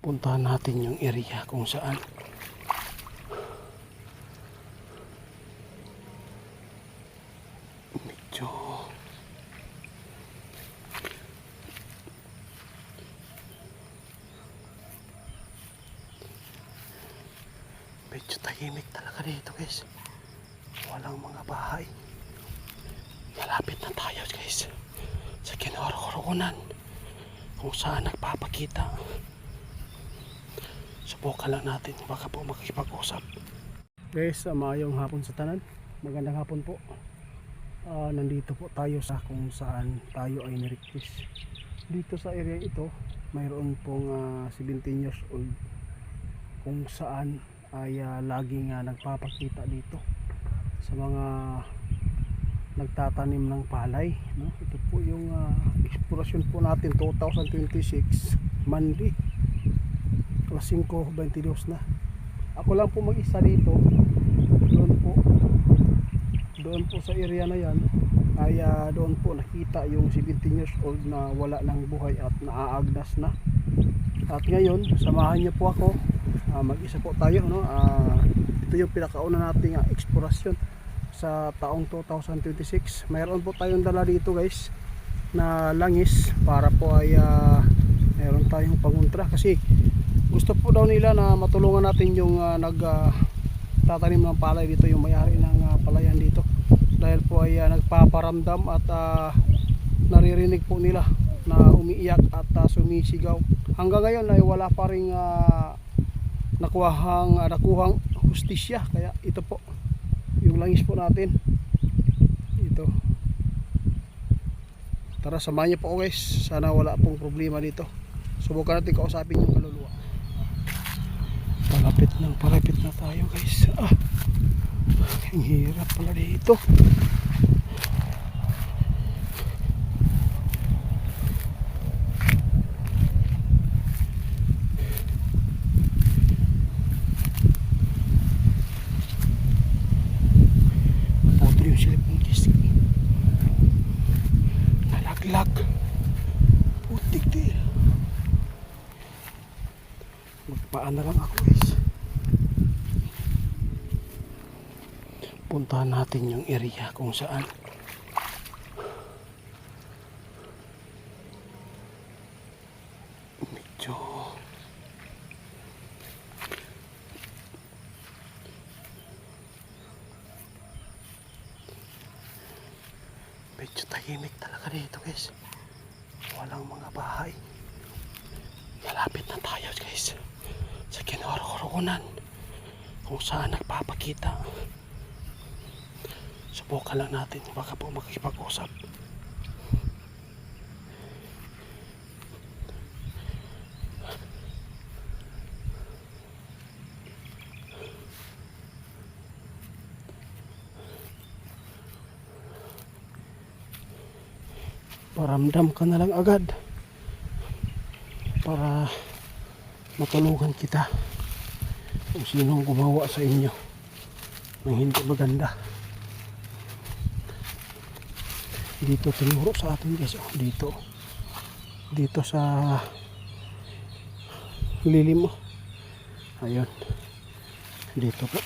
Puntahan natin yung area kung saan medyo tahimik talaga dito, guys. Walang mga bahay. Malapit na tayo, guys, sa kinaroroonan kung saan nagpapakita. Subukan lang natin, baka po makikipag-usap. Guys, maayong hapon sa tanan. Magandang hapon po. Nandito po tayo sa kung saan tayo ay nirequest. Dito sa area ito, mayroon pong 17 years old kung saan ay laging nagpapakita dito sa mga nagtatanim ng palay, no? Ito po yung eksplorasyon po natin 2026 Monday alas 5:22 na. Ako lang po mag-isa dito. Doon po sa area na yan ay doon po nakita yung 17 years old na wala ng buhay at naaagnas na. At ngayon samahan niyo po ako, mag-isa po tayo, no? Ito yung pinakauna nating eksplorasyon sa taong 2026. Mayroon po tayong dala dito, guys, na langis para po ay mayroon tayong pangontra kasi gusto po daw nila na matulungan natin yung nagtatanim ng palay dito, yung may-ari ng palayan dito, dahil po ay nagpaparamdam at naririnig po nila na umiiyak at sumisigaw. Hanggang ngayon ay wala pa ring nakuhang hustisya, kaya ito po yung langis po natin ito. Tara, samahan niyo po, guys. Sana wala pong problema dito. Subukan natin kausapin yung kaluluwa. Palapit na tayo, guys. Ang hirap pala dito. Putik din. Magpaan na lang ako, guys. Puntahan natin yung area kung saan medyo tahimik talaga dito, guys. Walang mga bahay. Malapit na tayo, guys, sa kinaroroonan kung saan nagpapakita. Subukan lang natin, baka po makikipag-usap. Paramdam ka na lang agad para matulungan kita kung sinong gumawa sa inyo ng hindi maganda. Dito tinuro sa atin, guys. Dito sa lilim mo. Ayun, dito po.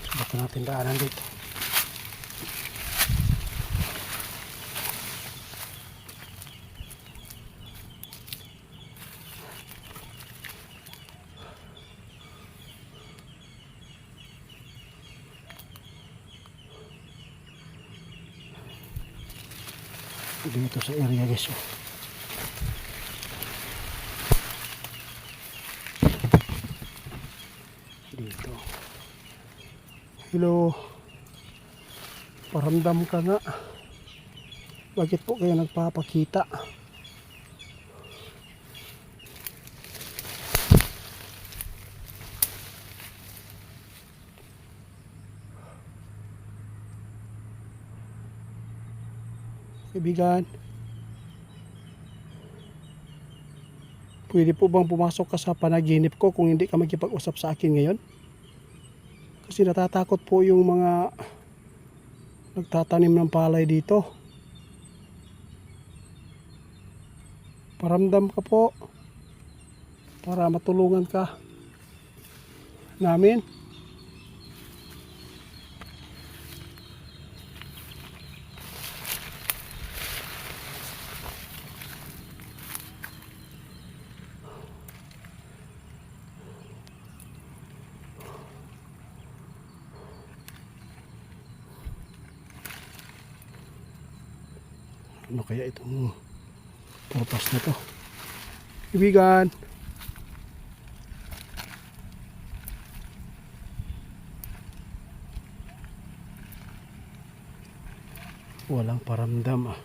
Subukan natin daanan dito. Dito sa area, guys. Dito. Hello. Paramdam ka nga. Bakit po kayo nagpapakita? Kaibigan, pwede po bang pumasok ka sa panaginip ko kung hindi ka magkipag-usap sa akin ngayon? Kasi natatakot po yung mga nagtatanim ng palay dito. Paramdam ka po. para matulungan ka namin. Ano kaya itong purpose na to? Kaibigan, walang paramdam ah.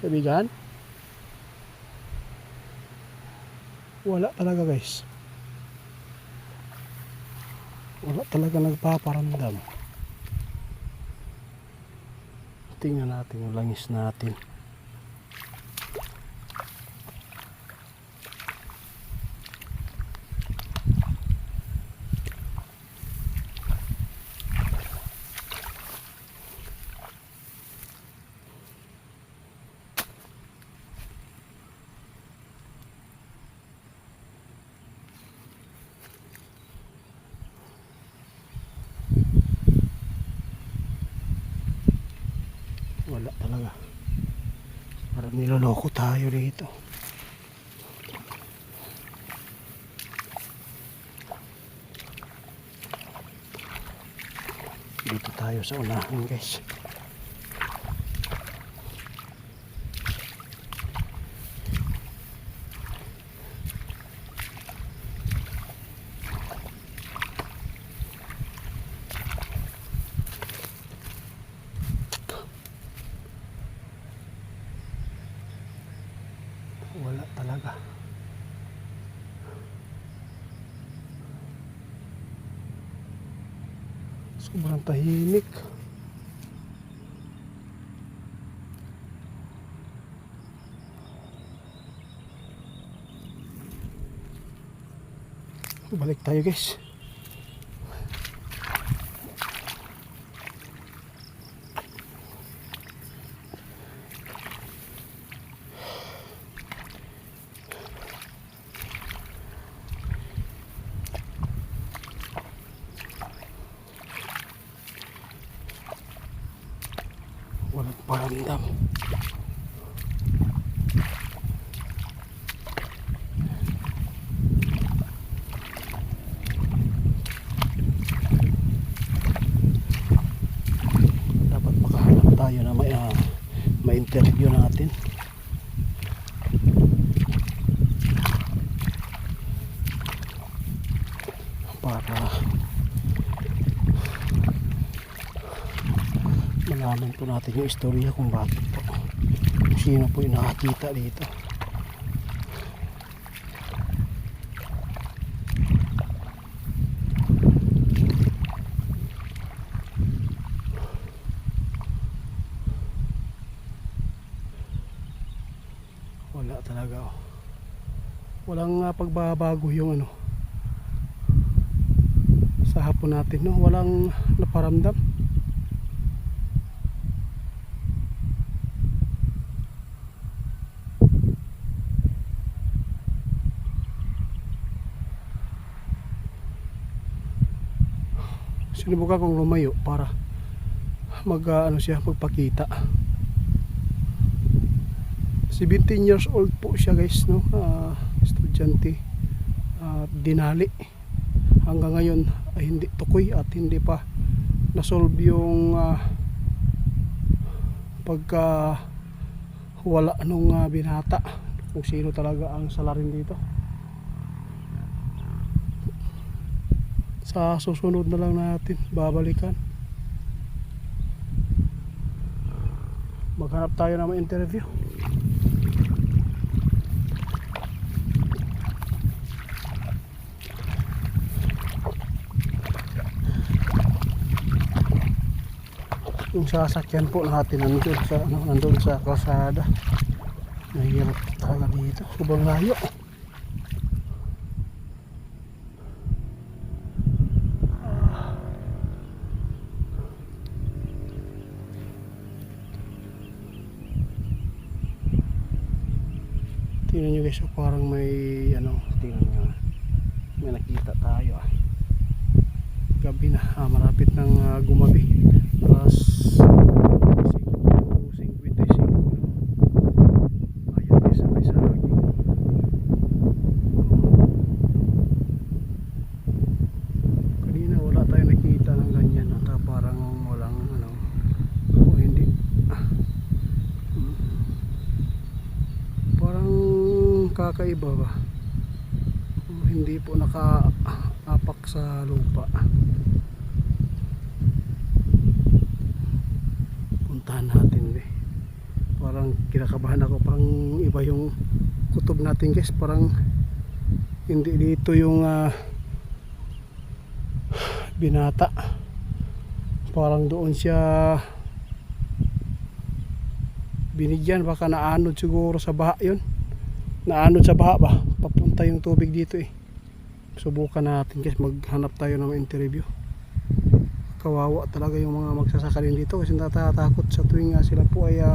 Kaibigan, wala talaga guys, wala talaga nagpaparamdam. Tingnan natin yung langis natin. Wala talaga. Parang niloloko tayo dito. Dito tayo sa unahan guys. Wala talaga. Sobrang tahimik. Balik tayo guys. Walang paramdam. Dapat makahanap tayo na may interview natin. Para malaman po natin yung istorya kung bakit po, kung sino po yung nakakita dito. Wala talaga oh. Walang pagbabago yung ano sa hapon natin, no? Walang naparamdam. Sinubukan kong lumayo para magpakita. 17 years old po siya guys, no? Estudyante, dinali. Hanggang ngayon ay hindi tukoy at hindi pa nasolve yung pagka wala nung binata, kung sino talaga ang salarin dito. Sa susunod na lang natin babalikan. Maghanap tayo ng interview. yung sasakyan po natin nandun sa, nandun sa kalsada. Mahirap talaga dito, sobrang layo. Tingnan nyo guys, parang may tingnan nyo, may nakita tayo gabi na, malapit ng gumabi, alas 5:55. Ayan guys, may saging. Kanina wala tayo nakita ng ganyan at parang walang o hindi, parang kakaiba ba, hindi po nakaapak sa lupa. Puntahan natin parang kinakabahan ako, parang iba yung kutob natin guys, parang hindi dito yung binata, parang doon siya binigyan, baka naanod siguro sa baha yun, naanod sa baha ba, papunta yung tubig dito subukan natin guys, maghanap tayo ng interview. Kawawa talaga yung mga magsasaka din dito kasi natatakot sa tuwing sila po ay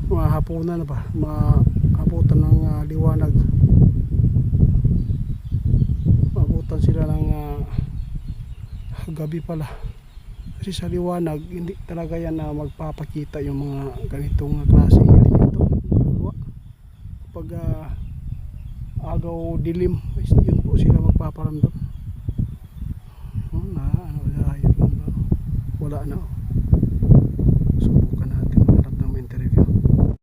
mahapunan ba, maabutan ng liwanag, maabutan sila ng gabi pala, kasi sa liwanag hindi talaga yan na magpapakita yung mga ganitong klaseng elemento, kaluluwa. Pag agaw dilim, yun po sila magpaparamdam. Wala na